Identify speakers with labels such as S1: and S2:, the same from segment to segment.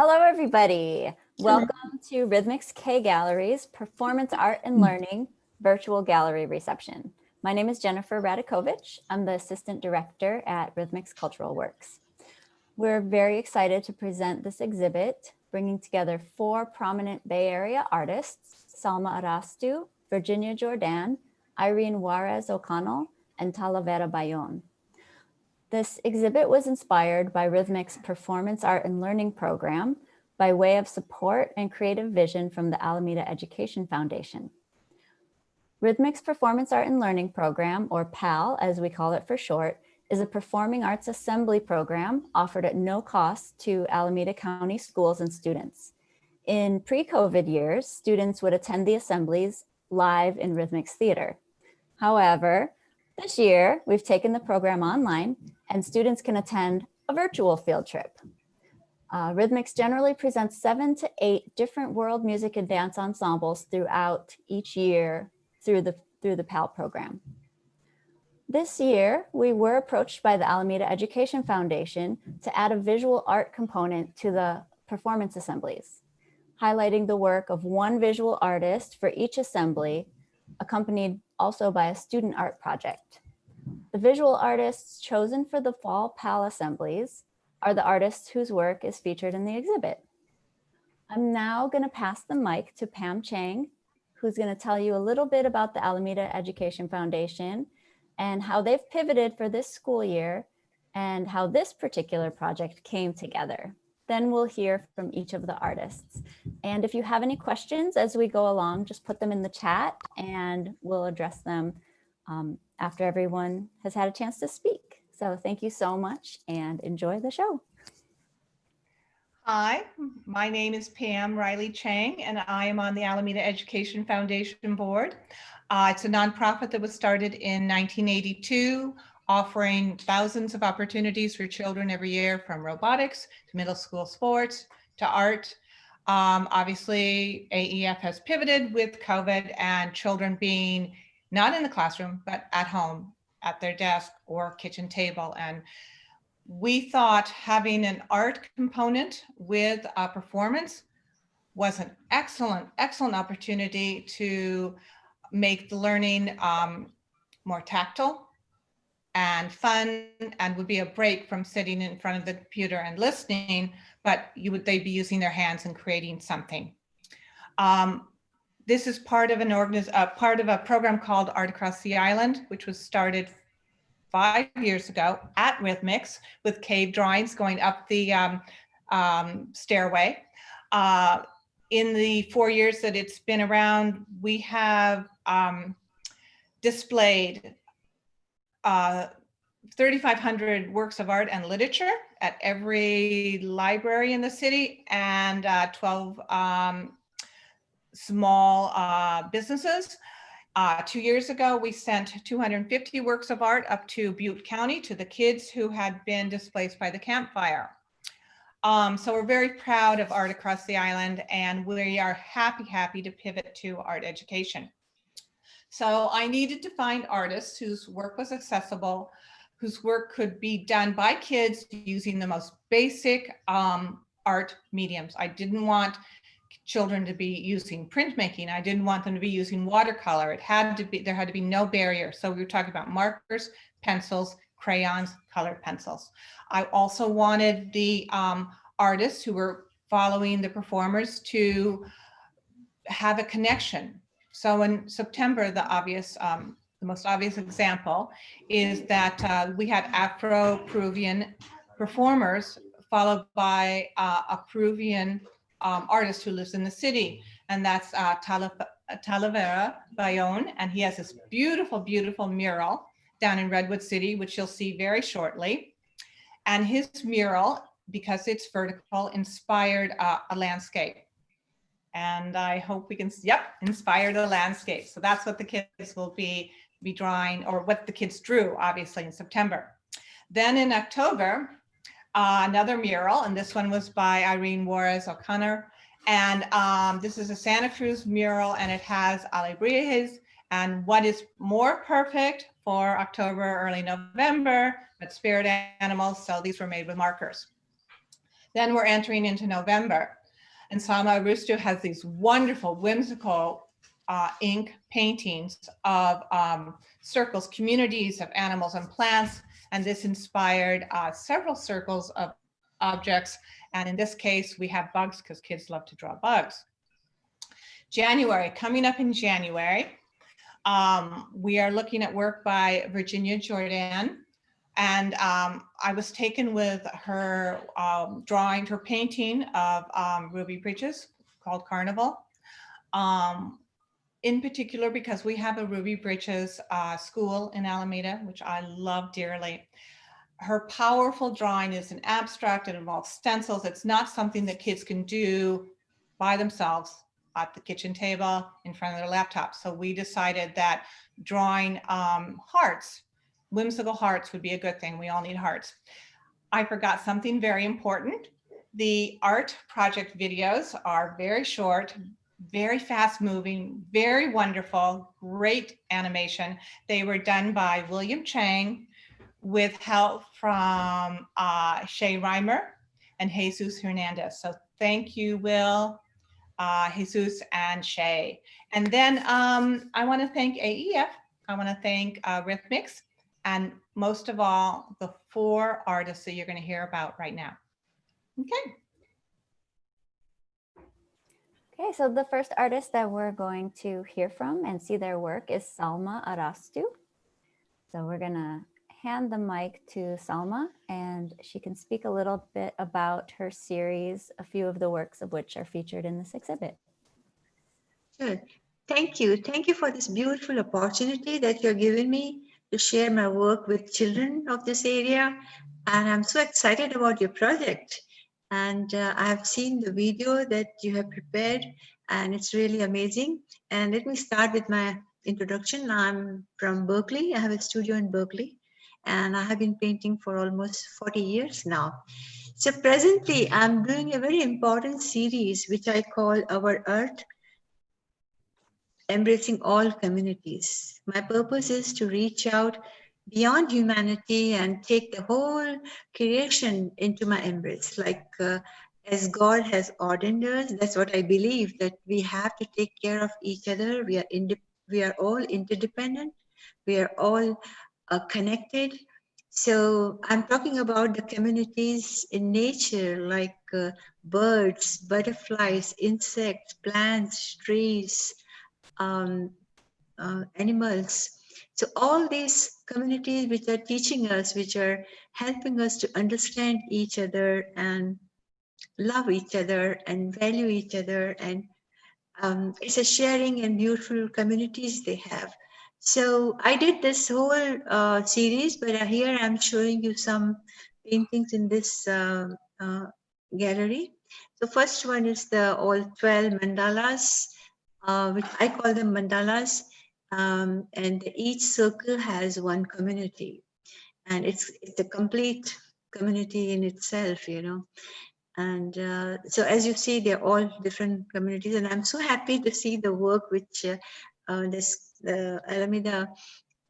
S1: Hello, everybody. Welcome to Rhythmic's K Gallery's Performance Art and Learning Virtual Gallery Reception. My name is Jennifer Radakovich. I'm the Assistant Director at Rhythmic's Cultural Works. We're very excited to present this exhibit, bringing together 4 prominent Bay Area artists, Salma Arastu, Virginia Jordan, Irene Juarez O'Connell, and Talavera Bayonne. This exhibit was inspired by Rhythmic's Performance Art and Learning program by way of support and creative vision from the Alameda Education Foundation. Rhythmic's Performance Art and Learning program, or PAL as we call it for short, is a performing arts assembly program offered at no cost to Alameda County schools and students. In pre-COVID years, students would attend the assemblies live in Rhythmic's theater. However, this year, we've taken the program online and students can attend a virtual field trip. Rhythmic's generally presents 7 to 8 different world music and dance ensembles throughout each year through the PAL program. This year, we were approached by the Alameda Education Foundation to add a visual art component to the performance assemblies, highlighting the work of one visual artist for each assembly, accompanied also by a student art project. The visual artists chosen for the fall PAL assemblies are the artists whose work is featured in the exhibit. I'm now going to pass the mic to Pam Chang, who's going to tell you a little bit about the Alameda Education Foundation and how they've pivoted for this school year and how this particular project came together. Then we'll hear from each of the artists. And if you have any questions as we go along, just put them in the chat and we'll address them after everyone has had a chance to speak. So thank you so much and enjoy the show.
S2: Hi, my name is Pam Riley Chang and I am on the Alameda Education Foundation Board. It's a nonprofit that was started in 1982, offering thousands of opportunities for children every year, from robotics to middle school sports to art. Obviously, AEF has pivoted with COVID and children being not in the classroom, but at home, at their desk or kitchen table. And we thought having an art component with a performance was an excellent opportunity to make the learning more tactile and fun, and would be a break from sitting in front of the computer and listening, but they'd be using their hands and creating something. This is part of part of a program called Art Across the Island, which was started 5 years ago at Rhythmic's with cave drawings going up the stairway. In the 4 years that it's been around, we have displayed 3,500 works of art and literature at every library in the city, and 12 small businesses. 2 years ago, we sent 250 works of art up to Butte County to the kids who had been displaced by the campfire. So we're very proud of Art Across the Island, and we are happy to pivot to art education. So I needed to find artists whose work was accessible, whose work could be done by kids using the most basic art mediums. I didn't want children to be using printmaking. I didn't want them to be using watercolor. There had to be no barrier. So we were talking about markers, pencils, crayons, colored pencils. I also wanted the artists who were following the performers to have a connection. So in September, the most obvious example is that we had Afro-Peruvian performers followed by a Peruvian artist who lives in the city, and that's Talavera Bayonne, and he has this beautiful mural down in Redwood City, which you'll see very shortly. And his mural, because it's vertical, inspired a landscape. And I hope we can, inspired a landscape. So that's what the kids will be drawing, or what the kids drew, obviously, in September. Then in October, another mural, and this one was by Irene Juarez O'Connell. And this is a Santa Cruz mural, and it has alebrijes. And what is more perfect for October, early November, but spirit animals. So these were made with markers. Then we're entering into November, and Salma Arastu has these wonderful, whimsical ink paintings of circles, communities of animals and plants, and this inspired several circles of objects. And in this case, we have bugs because kids love to draw bugs. January, coming up in January, we are looking at work by Virginia Jordan. And I was taken with her drawing, her painting of Ruby Bridges called Carnival. In particular, because we have a Ruby Bridges school in Alameda, which I love dearly. Her powerful drawing is an abstract. It involves stencils. It's not something that kids can do by themselves at the kitchen table in front of their laptop. So we decided that drawing hearts, whimsical hearts, would be a good thing. We all need hearts. I forgot something very important. The art project videos are very short, very fast moving, very wonderful, great animation. They were done by William Chang with help from Shay Reimer and Jesus Hernandez. So thank you, Will, Jesus, and Shay. And then I want to thank AEF. I want to thank Rhythmics, and most of all, the 4 artists that you're going to hear about right now. Okay.
S1: Okay, so the first artist that we're going to hear from and see their work is Salma Arastu. So we're gonna hand the mic to Salma, and she can speak a little bit about her series, a few of the works of which are featured in this exhibit.
S3: Sure. Thank you. Thank you for this beautiful opportunity that you're giving me to share my work with children of this area. And I'm so excited about your project. And I have seen the video that you have prepared, and it's really amazing. And let me start with my introduction. I'm from Berkeley. I have a studio in Berkeley, and I have been painting for almost 40 years now. So presently, I'm doing a very important series, which I call Our Earth, Embracing All Communities. My purpose is to reach out beyond humanity and take the whole creation into my embrace. Like as God has ordained us, that's what I believe, that we have to take care of each other. We are all interdependent. We are all connected. So I'm talking about the communities in nature, like birds, butterflies, insects, plants, trees, animals. So all these communities which are teaching us, which are helping us to understand each other and love each other and value each other, and it's a sharing and beautiful communities they have. So I did this whole series, but here I'm showing you some paintings in this gallery. The first one is the all 12 mandalas, which I call them mandalas, and each circle has one community, and it's a complete community in itself, you know. And so as you see, they're all different communities, and I'm so happy to see the work which the Alameda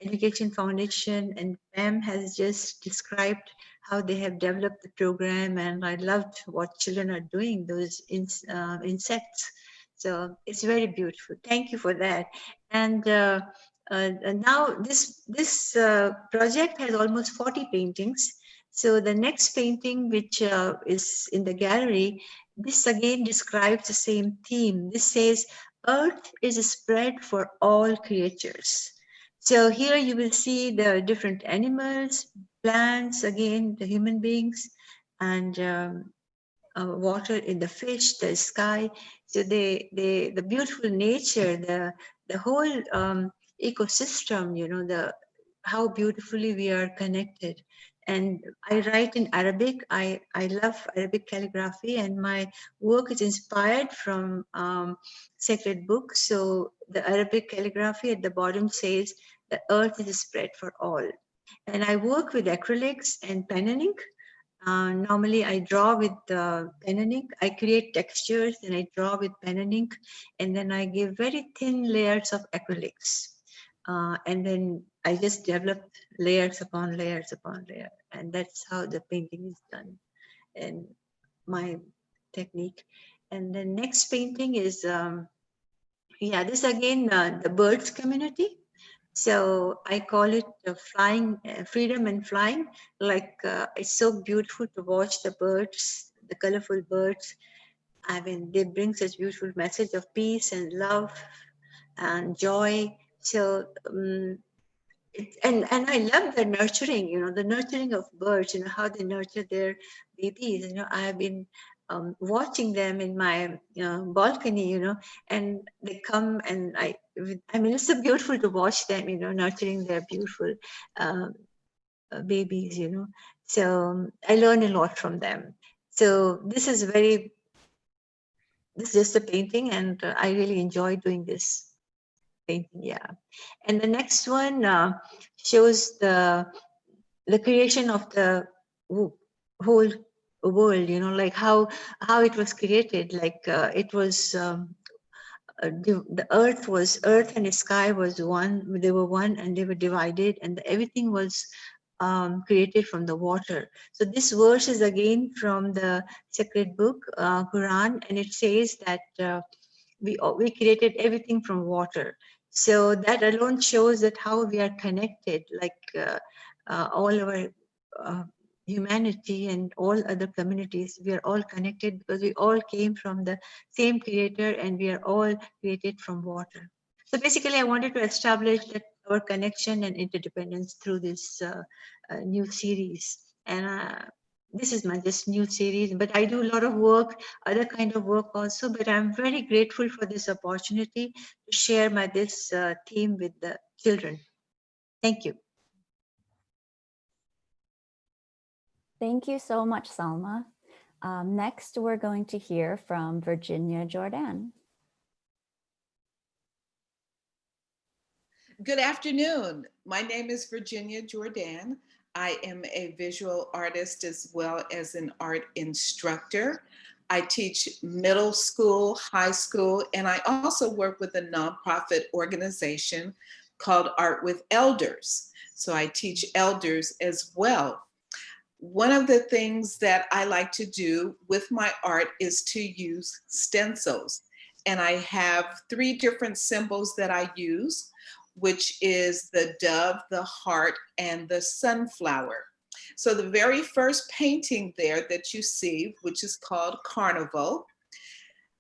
S3: Education Foundation and Pam has just described, how they have developed the program, and I loved what children are doing, those insects. So it's very beautiful. Thank you for that. And now this project has almost 40 paintings. So the next painting, which is in the gallery, this again describes the same theme. This says, Earth is a spread for all creatures. So here you will see the different animals, plants, again, the human beings, and water in the fish, the sky. So the beautiful nature, the whole ecosystem, you know, how beautifully we are connected. And I write in Arabic. I love Arabic calligraphy, and my work is inspired from sacred books. So the Arabic calligraphy at the bottom says, the earth is spread for all. And I work with acrylics and pen and ink. Normally I draw with pen and ink. I create textures and I draw with pen and ink, and then I give very thin layers of acrylics. And then I just develop layers upon layers upon layer, and that's how the painting is done. And my technique. And the next painting is, yeah, this again, the birds community. So I call it flying, freedom and flying. Like it's so beautiful to watch the birds, the colorful birds. I mean, they bring such beautiful message of peace and love and joy. So and I love the nurturing, the nurturing of birds, how they nurture their babies. I have been watching them in my balcony, and they come and I mean, it's so beautiful to watch them, nurturing their beautiful um, babies, So I learn a lot from them. So this is just a painting, and I really enjoy doing this painting. Yeah. And the next one shows the creation of the whole world, like how it was created. Like it was the earth and the sky was one. They were one, and they were divided, and everything was created from the water. So this verse is again from the sacred book, Quran, and it says that we created everything from water. So that alone shows that how we are connected, like all our uh, humanity and all other communities, we are all connected because we all came from the same creator, and we are all created from water. So basically, I wanted to establish that our connection and interdependence through this new series. And this is my just new series, but I do a lot of work, other kind of work also. But I'm very grateful for this opportunity to share this theme with the children. Thank you.
S1: Thank you so much, Salma. Next, we're going to hear from Virginia Jordan.
S4: Good afternoon. My name is Virginia Jordan. I am a visual artist as well as an art instructor. I teach middle school, high school, and I also work with a nonprofit organization called Art with Elders. So I teach elders as well. One of the things that I like to do with my art is to use stencils. And I have 3 different symbols that I use, which is the dove, the heart, and the sunflower. So the very first painting there that you see, which is called Carnival,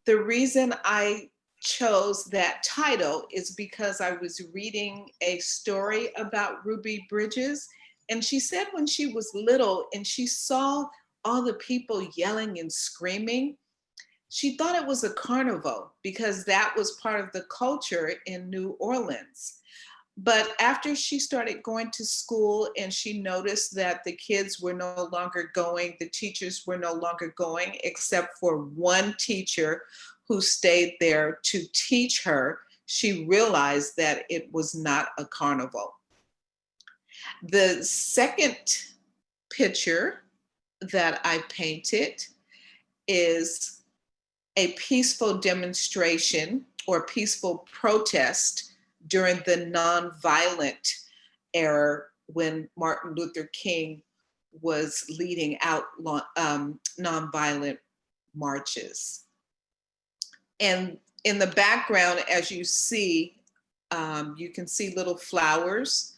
S4: the reason I chose that title is because I was reading a story about Ruby Bridges, and she said when she was little and she saw all the people yelling and screaming, she thought it was a carnival because that was part of the culture in New Orleans. But after she started going to school and she noticed that the kids were no longer going, the teachers were no longer going, except for one teacher who stayed there to teach her, she realized that it was not a carnival. The second picture that I painted is a peaceful demonstration or peaceful protest during the nonviolent era when Martin Luther King was leading out nonviolent marches. And in the background, as you see, you can see little flowers,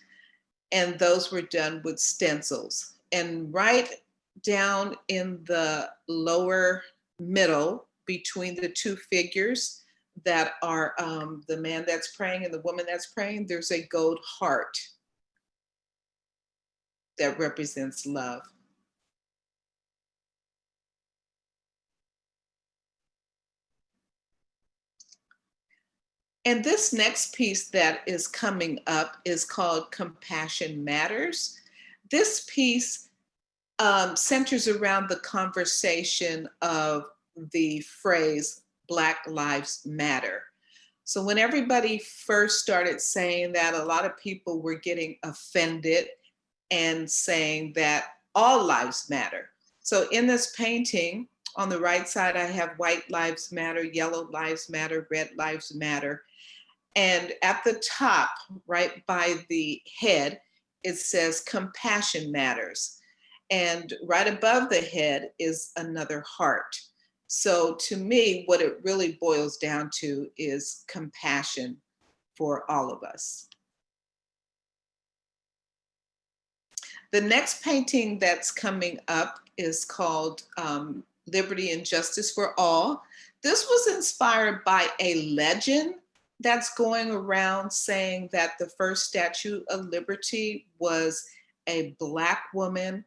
S4: and those were done with stencils. And right down in the lower middle between the 2 figures that are the man that's praying and the woman that's praying, there's a gold heart that represents love. And this next piece that is coming up is called Compassion Matters. This piece centers around the conversation of the phrase Black Lives Matter. So when everybody first started saying that, a lot of people were getting offended and saying that all lives matter. So in this painting, on the right side, I have white lives matter, yellow lives matter, red lives matter. And at the top, right by the head, it says compassion matters. And right above the head is another heart. So to me, what it really boils down to is compassion for all of us. The next painting that's coming up is called Liberty and Justice for All. This was inspired by a legend that's going around saying that the first Statue of Liberty was a Black woman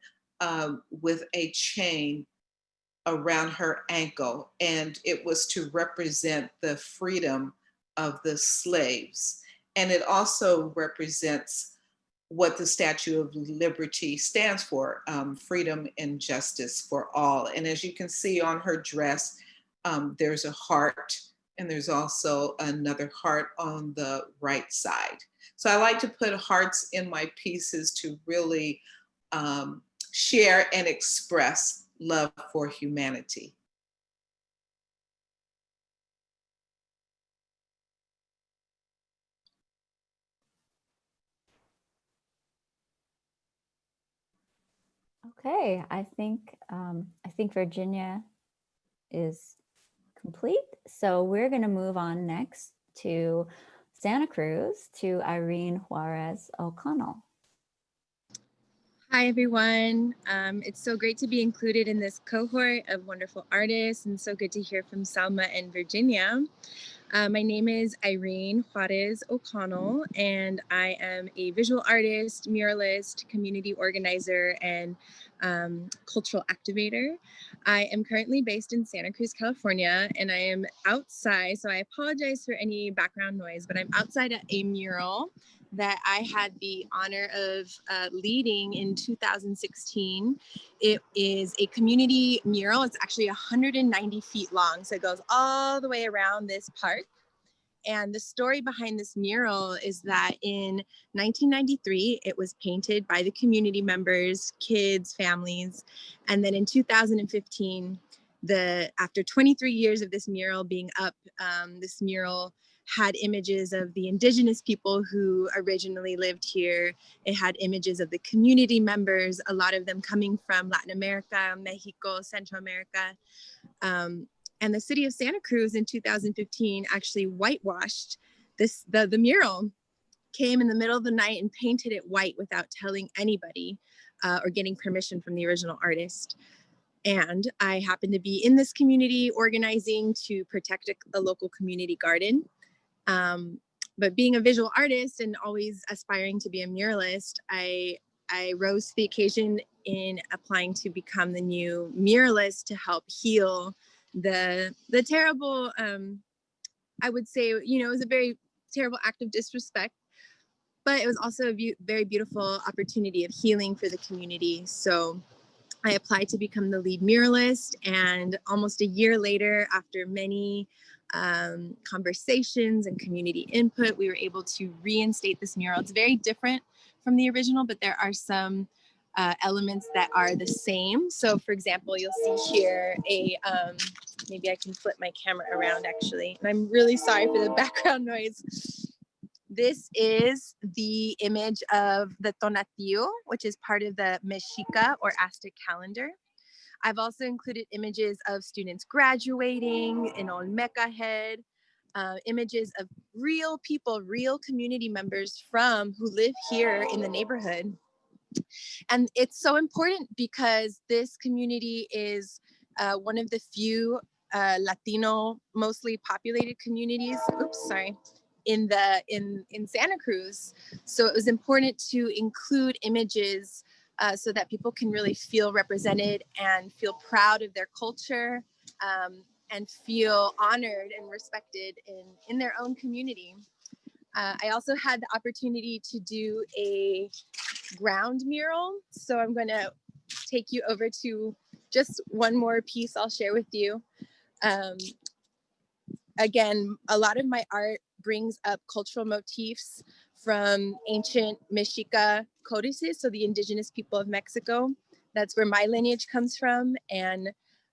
S4: with a chain around her ankle, and it was to represent the freedom of the slaves. And it also represents what the Statue of Liberty stands for, freedom and justice for all. And as you can see on her dress, there's a heart, and there's also another heart on the right side. So I like to put hearts in my pieces to really share and express love for humanity.
S1: Okay, I think Virginia is complete. So we're going to move on next to Santa Cruz, to Irene Juarez O'Connell.
S5: Hi, everyone. It's so great to be included in this cohort of wonderful artists, and so good to hear from Salma and Virginia. My name is Irene Juarez O'Connell, and I am a visual artist, muralist, community organizer, and cultural activator. I am currently based in Santa Cruz, California, and I am outside, so I apologize for any background noise, but I'm outside at a mural that I had the honor of leading in 2016. It is a community mural. It's actually 190 feet long, so it goes all the way around this park. And the story behind this mural is that in 1993, it was painted by the community members, kids, families. And then in 2015, after 23 years of this mural being up, this mural had images of the indigenous people who originally lived here. It had images of the community members, a lot of them coming from Latin America, Mexico, Central America. And the city of Santa Cruz in 2015 actually whitewashed the mural, came in the middle of the night and painted it white without telling anybody or getting permission from the original artist. And I happened to be in this community organizing to protect a local community garden. But being a visual artist and always aspiring to be a muralist, I rose to the occasion in applying to become the new muralist to help heal the terrible, I would say, it was a very terrible act of disrespect, but it was also a very beautiful opportunity of healing for the community. So I applied to become the lead muralist, and almost a year later, after many conversations and community input, we were able to reinstate this mural. It's very different from the original, but there are some elements that are the same. So for example, you'll see here maybe I can flip my camera around actually, and I'm really sorry for the background noise. This is the image of the Tonatiuh, which is part of the Mexica or Aztec calendar. I've also included images of students graduating, an Olmeca head, images of real people, real community members who live here in the neighborhood. And it's so important because this community is one of the few Latino, mostly populated communities, in Santa Cruz. So it was important to include images so that people can really feel represented and feel proud of their culture and feel honored and respected in their own community. I also had the opportunity to do a ground mural. So I'm going to take you over to just one more piece I'll share with you. Again, a lot of my art brings up cultural motifs from ancient Mexica codices, so the indigenous people of Mexico. That's where my lineage comes from. And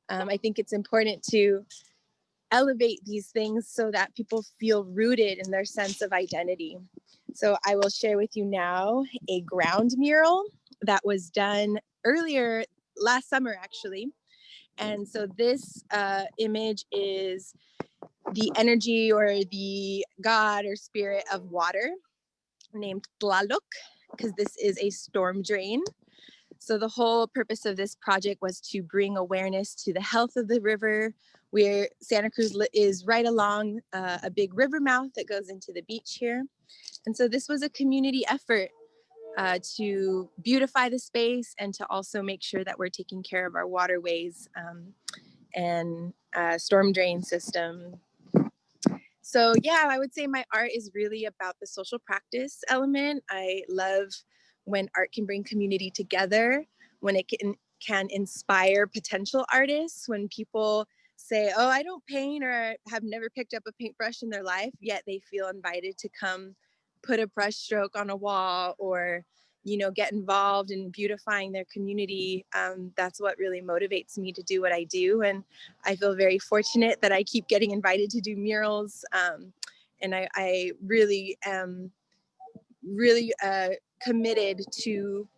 S5: I think it's important to elevate these things so that people feel rooted in their sense of identity. So I will share with you now a ground mural that was done earlier last summer, actually. And so this image is the energy or the god or spirit of water named Tlaloc, because this is a storm drain. So the whole purpose of this project was to bring awareness to the health of the river, where Santa Cruz is right along a big river mouth that goes into the beach here. And so this was a community effort to beautify the space and to also make sure that we're taking care of our waterways and storm drain system. So yeah, I would say my art is really about the social practice element. I love when art can bring community together, when it can inspire potential artists, when people say, oh, I don't paint or have never picked up a paintbrush in their life, yet they feel invited to come put a brush stroke on a wall or, you know, get involved in beautifying their community. That's what really motivates me to do what I do. And I feel very fortunate that I keep getting invited to do murals. And I really am really committed to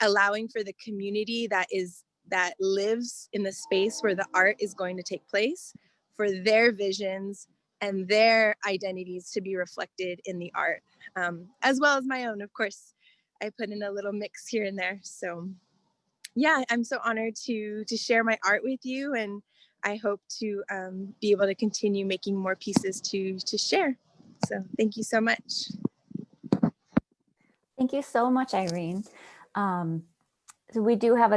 S5: allowing for the community that lives in the space where the art is going to take place, for their visions and their identities to be reflected in the art, as well as my own, of course. I put in a little mix here and there. So yeah, I'm so honored to share my art with you, and I hope to be able to continue making more pieces to share. So thank you so much.
S1: Thank you so much, Irene. So we do have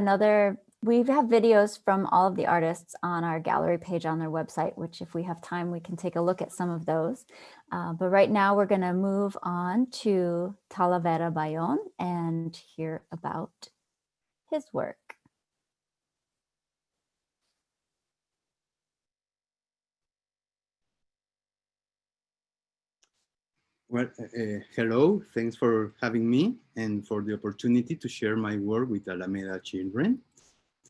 S1: we have videos from all of the artists on our gallery page on their website, which if we have time, we can take a look at some of those. But right now we're gonna move on to Talavera, Bayonne and hear about his work.
S6: Well, hello, thanks for having me and for the opportunity to share my work with Alameda children.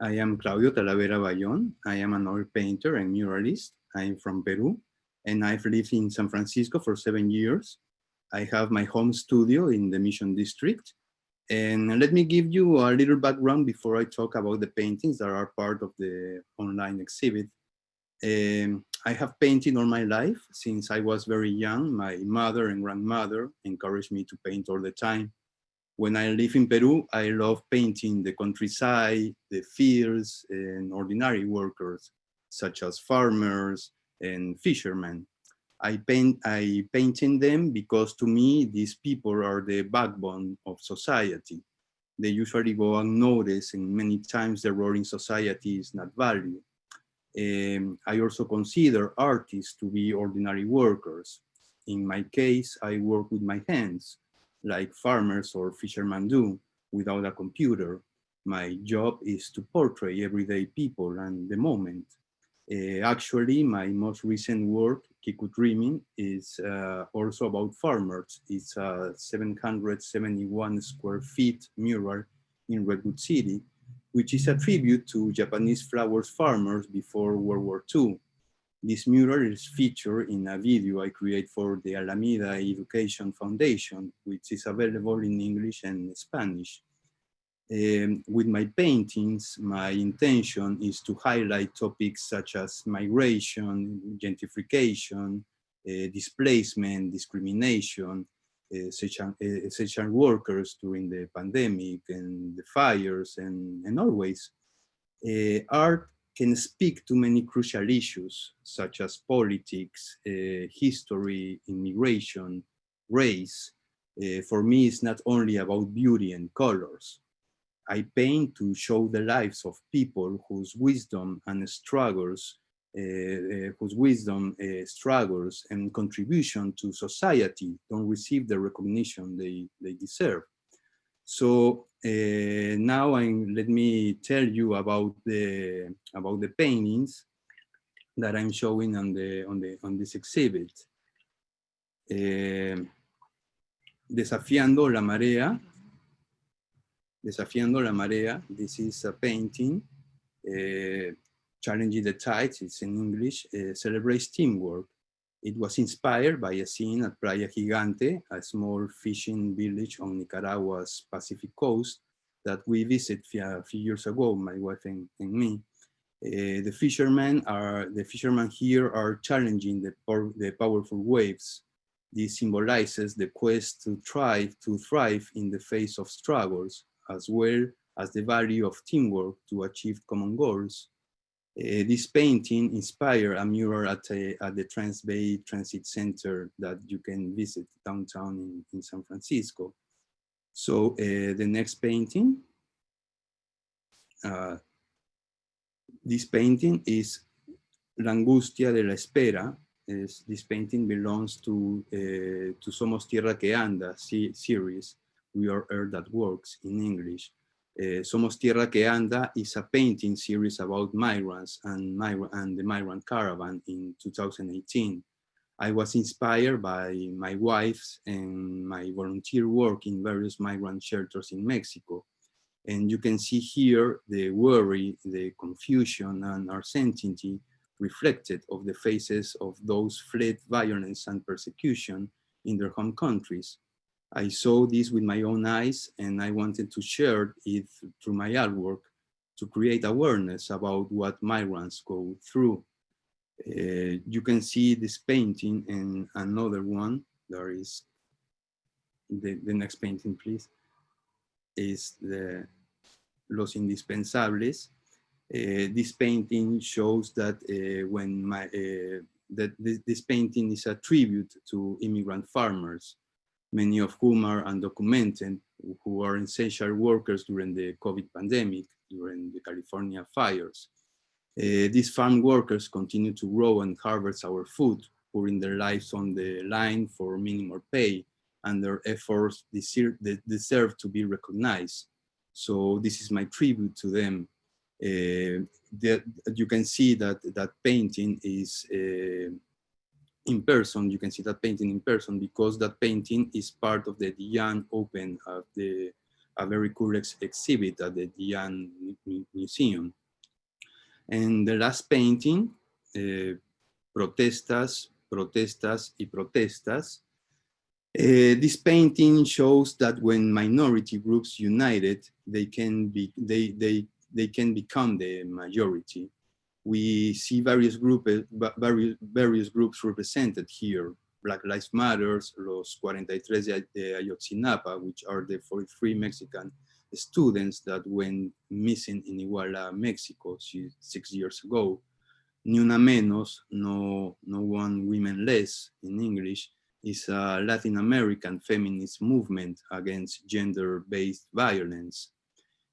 S6: I am Claudio Talavera Bayonne. I am an oil painter and muralist. I am from Peru, and I've lived in San Francisco for 7 years. I have my home studio in the Mission District. And let me give you a little background before I talk about the paintings that are part of the online exhibit. I have painted all my life. Since I was very young, my mother and grandmother encouraged me to paint all the time. When I live in Peru, I love painting the countryside, the fields, and ordinary workers, such as farmers and fishermen. I painting them because to me, these people are the backbone of society. They usually go unnoticed, and many times their role in society is not valued. I also consider artists to be ordinary workers. In my case, I work with my hands, like farmers or fishermen do, without a computer. My job is to portray everyday people and the moment. Actually, my most recent work, Kiku Dreaming, is also about farmers. It's a 771 square feet mural in Redwood City, which is a tribute to Japanese flowers farmers before World War II. This mural is featured in a video I create for the Alameda Education Foundation, which is available in English and Spanish. With my paintings, my intention is to highlight topics such as migration, gentrification, displacement, discrimination, essential workers during the pandemic and the fires, and always. Art can speak to many crucial issues, such as politics, history, immigration, race. For me, it's not only about beauty and colors. I paint to show the lives of people whose wisdom and struggles, struggles and contribution to society don't receive the recognition they deserve. So now let me tell you about the paintings that I'm showing on this exhibit. Desafiando la marea. Desafiando la marea. This is a painting. Challenging the Tides, it's in English, celebrates teamwork. It was inspired by a scene at Playa Gigante, a small fishing village on Nicaragua's Pacific coast, that we visited a few years ago, my wife and me. The fishermen here are challenging the powerful waves. This symbolizes the quest to thrive in the face of struggles, as well as the value of teamwork to achieve common goals. This painting inspired a mural at the Transbay Transit Center that you can visit downtown in San Francisco. So the next painting, this painting is Langustia De La Espera. This painting belongs to Somos Tierra Que Anda series. We Are Earth That Works in English. Somos Tierra Que Anda is a painting series about migrants and the migrant caravan in 2018. I was inspired by my wife's and my volunteer work in various migrant shelters in Mexico. And you can see here the worry, the confusion, and uncertainty reflected of the faces of those fled violence and persecution in their home countries. I saw this with my own eyes, and I wanted to share it through my artwork to create awareness about what migrants go through. You can see this painting and another one. There is the next painting, please, is the Los Indispensables. This painting shows that this painting is a tribute to immigrant farmers, many of whom are undocumented, who are essential workers during the COVID pandemic, during the California fires. These farm workers continue to grow and harvest our food, putting their lives on the line for minimal pay, and their efforts deserve to be recognized. So this is my tribute to them. You can see that painting is in person. You can see that painting in person because that painting is part of the Diane Open, a very cool exhibit at the Diane Museum. And the last painting, Protestas, Protestas y Protestas. This painting shows that when minority groups united, they can become the majority. We see various groups represented here. Black Lives Matter, Los 43 de Ayotzinapa, which are the 43 Mexican students that went missing in Iguala, Mexico 6 years ago. Ni Una Menos, No One Women Less in English, is a Latin American feminist movement against gender-based violence.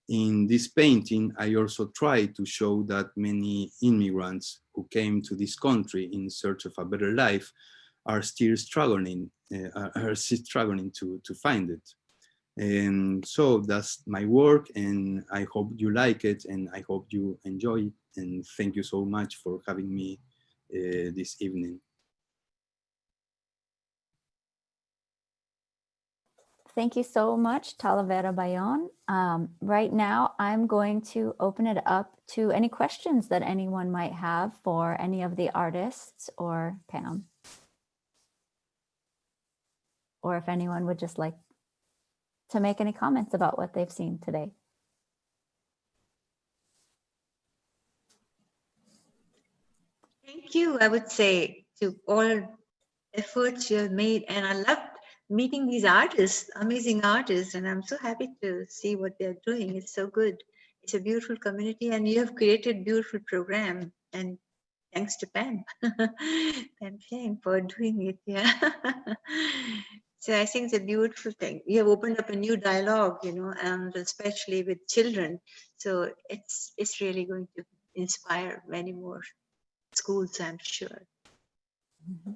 S6: In this painting, I also try to show that many immigrants who came to this country in search of a better life are still struggling to find it. And so that's my work, and I hope you like it, and I hope you enjoy it. And thank you so much for having me this evening.
S1: Thank you so much, Talavera Bayonne. Right now, I'm going to open it up to any questions that anyone might have for any of the artists or Pam. Or if anyone would just like to make any comments about what they've seen today.
S3: Thank you, I would say, to all efforts you have made. And I loved meeting these artists, amazing artists, and I'm so happy to see what they're doing. It's so good. It's a beautiful community, and you have created beautiful program. And thanks to Pam, Pam Chang for doing it. Yeah. So I think it's a beautiful thing. You have opened up a new dialogue, you know, and especially with children. So it's really going to inspire many more schools, I'm sure.
S1: Mm-hmm.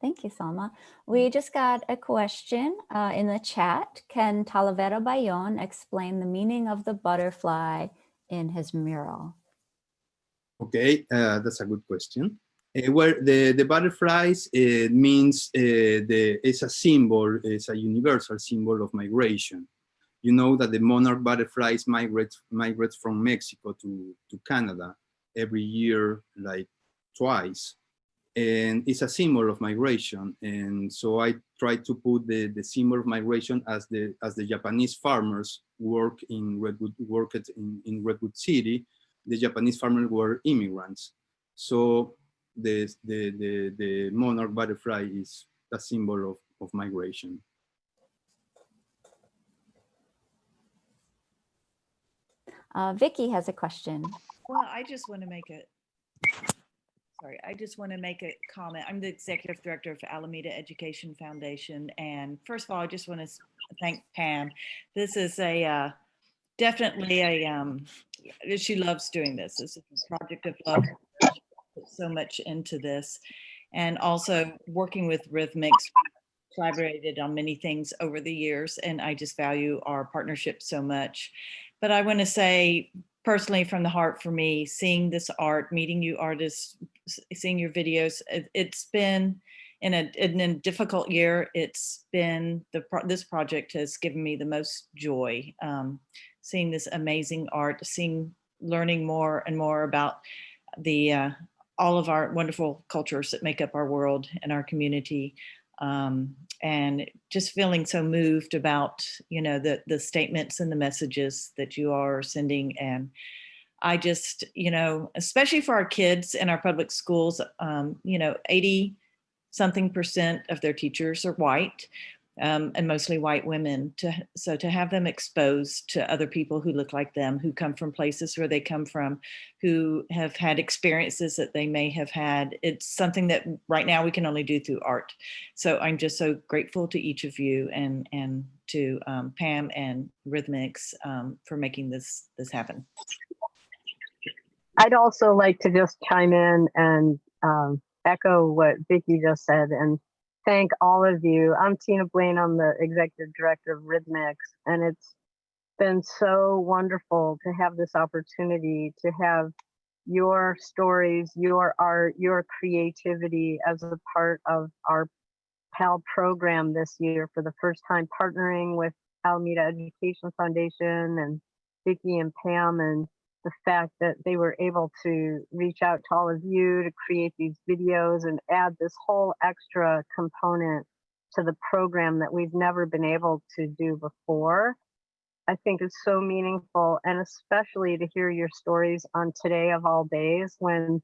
S1: Thank you, Salma. We just got a question in the chat. Can Talavera Bayonne explain the meaning of the butterfly in his mural?
S6: Okay, that's a good question. Well, the butterflies means it's a symbol, it's a universal symbol of migration. You know that the monarch butterflies migrate from Mexico to Canada every year, like twice. and it's a symbol of migration. And so I try to put the symbol of migration as the Japanese farmers worked in Redwood City. The Japanese farmers were immigrants. So the monarch butterfly is a symbol of migration.
S1: Vicky has a question.
S7: Well, I just want to make a comment. I'm the executive director of Alameda Education Foundation. And first of all, I just want to thank Pam. This is definitely she loves doing this. This is a project of love. She put so much into this. And also working with Rhythmix, collaborated on many things over the years. And I just value our partnership so much. But I want to say personally from the heart for me, seeing this art, meeting you artists, seeing your videos, it's been in a difficult year. It's been this project has given me the most joy. Seeing this amazing art, learning more and more about the all of our wonderful cultures that make up our world and our community. And just feeling so moved about, the statements and the messages that you are sending. And I just, especially for our kids in our public schools, 80-something% of their teachers are white, and mostly white women. So to have them exposed to other people who look like them, who come from places where they come from, who have had experiences that they may have had, it's something that right now we can only do through art. So I'm just so grateful to each of you and to Pam and Rhythmix for making this happen.
S8: I'd also like to just chime in and echo what Vicki just said and thank all of you. I'm Tina Blaine. I'm the executive director of Rhythmix, and it's been so wonderful to have this opportunity to have your stories, your art, your creativity as a part of our PAL program this year for the first time, partnering with Alameda Education Foundation and Vicki and Pam, and the fact that they were able to reach out to all of you to create these videos and add this whole extra component to the program that we've never been able to do before. I think it's so meaningful, and especially to hear your stories on today of all days, when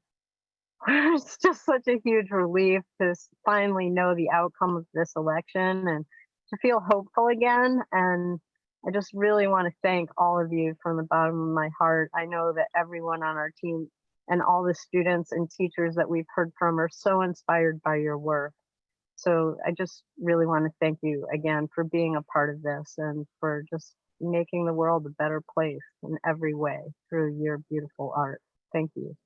S8: it's just such a huge relief to finally know the outcome of this election and to feel hopeful again. And I just really want to thank all of you from the bottom of my heart. I know that everyone on our team and all the students and teachers that we've heard from are so inspired by your work. So I just really want to thank you again for being a part of this and for just making the world a better place in every way through your beautiful art. Thank you.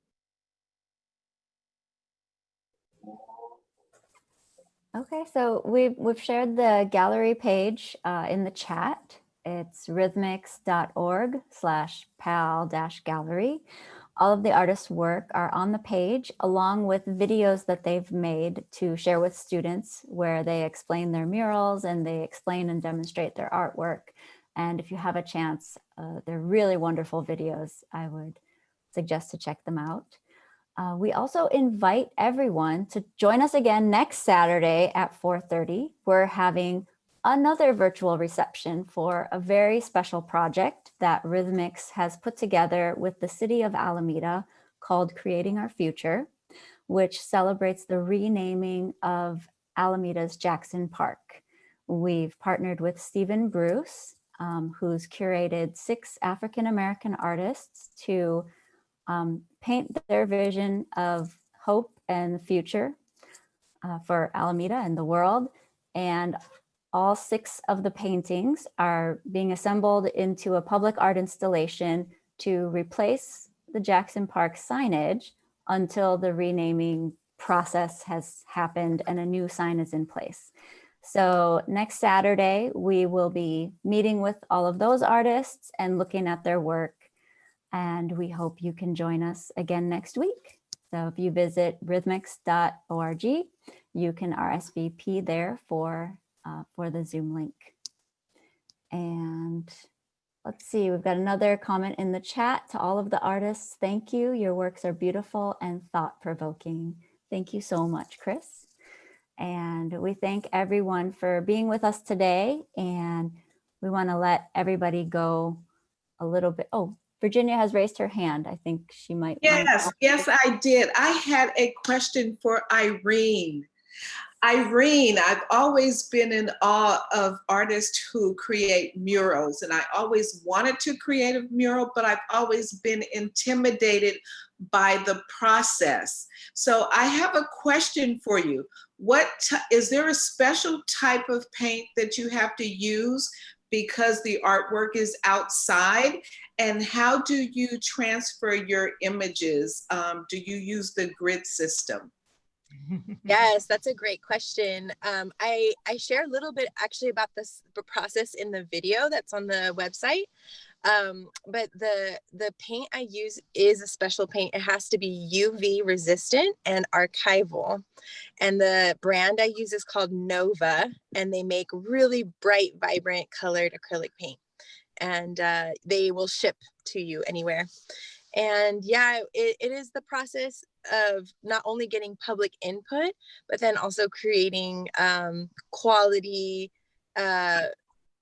S1: Okay, so we've shared the gallery page in the chat. It's rhythmix.org/pal-gallery. All of the artists' work are on the page, along with videos that they've made to share with students where they explain their murals and they explain and demonstrate their artwork. And if you have a chance, they're really wonderful videos. I would suggest to check them out. We also invite everyone to join us again next Saturday at 4:30. We're having another virtual reception for a very special project that Rhythmix has put together with the city of Alameda called Creating Our Future, which celebrates the renaming of Alameda's Jackson Park. We've partnered with Stephen Bruce, who's curated 6 African-American artists to paint their vision of hope and the future for Alameda and the world. And all 6 of the paintings are being assembled into a public art installation to replace the Jackson Park signage until the renaming process has happened and a new sign is in place. So next Saturday, we will be meeting with all of those artists and looking at their work. And we hope you can join us again next week. So if you visit rhythmix.org, you can RSVP there for the Zoom link. And let's see, we've got another comment in the chat to all of the artists. Thank you. Your works are beautiful and thought-provoking. Thank you so much, Chris. And we thank everyone for being with us today. And we want to let everybody go a little bit. Oh, Virginia has raised her hand. I think she might.
S4: Yes, I did. I had a question for Irene. Irene, I've always been in awe of artists who create murals, and I always wanted to create a mural, but I've always been intimidated by the process. So I have a question for you. Is there a special type of paint that you have to use because the artwork is outside? And how do you transfer your images? Do you use the grid system?
S5: Yes, that's a great question. I share a little bit actually about the process in the video that's on the website. But the paint I use is a special paint. It has to be UV resistant and archival. And the brand I use is called Nova, and they make really bright, vibrant colored acrylic paint. And they will ship to you anywhere. And yeah, it is the process of not only getting public input, but then also creating quality,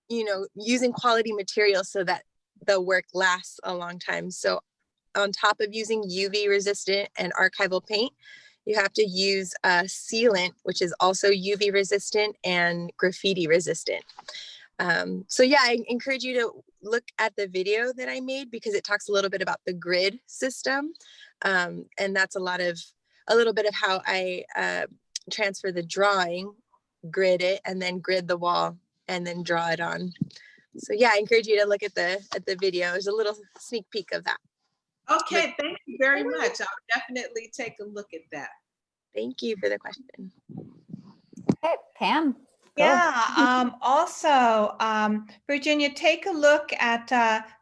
S5: using quality materials so that the work lasts a long time. So on top of using UV resistant and archival paint, you have to use a sealant, which is also UV resistant and graffiti resistant. So yeah, I encourage you to look at the video that I made because it talks a little bit about the grid system. And that's a little bit of how I transfer the drawing, grid it, and then grid the wall and then draw it on. So yeah, I encourage you to look at the video. There's a little sneak peek of that.
S4: Okay, thank you very much. I'll definitely take a look at that.
S5: Thank you for the question.
S1: Okay, Pam. Go.
S2: Yeah, also, Virginia, take a look at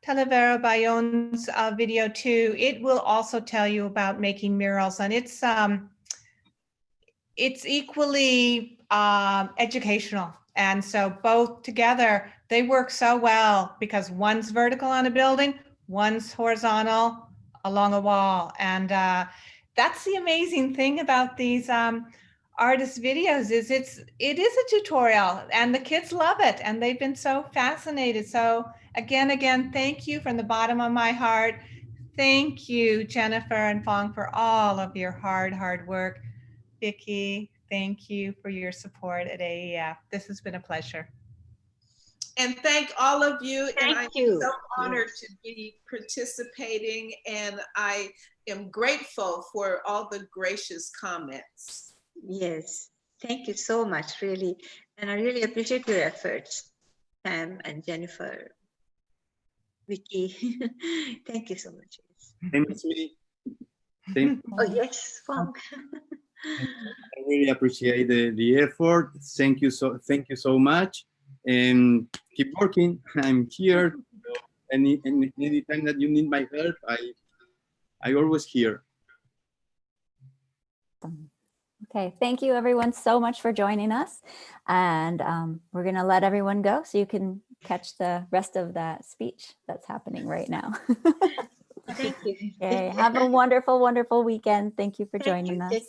S2: Talavera Bayonne's video too. It will also tell you about making murals, and it's equally educational. And so both together, they work so well because one's vertical on a building, one's horizontal along a wall. And that's the amazing thing about these artist videos is it is a tutorial and the kids love it and they've been so fascinated. So again, thank you from the bottom of my heart. Thank you, Jennifer and Fong, for all of your hard work. Vicki, thank you for your support at AEF. This has been a pleasure.
S4: And thank all of you. And I'm
S3: you.
S4: so honored to be participating, and I am grateful for all the gracious comments.
S3: Yes, thank you so much, really. And I really appreciate your efforts, Pam and Jennifer, Vicky. Thank you so much.
S6: Thank you.
S3: Oh, yes, Fong.
S6: I really appreciate the effort. Thank you so much, and keep working. I'm here. Any time that you need my help, I always here.
S1: Okay, thank you everyone so much for joining us. And we're gonna let everyone go so you can catch the rest of that speech that's happening right now.
S3: Thank you.
S1: Okay, have a wonderful weekend. Thank you for joining us.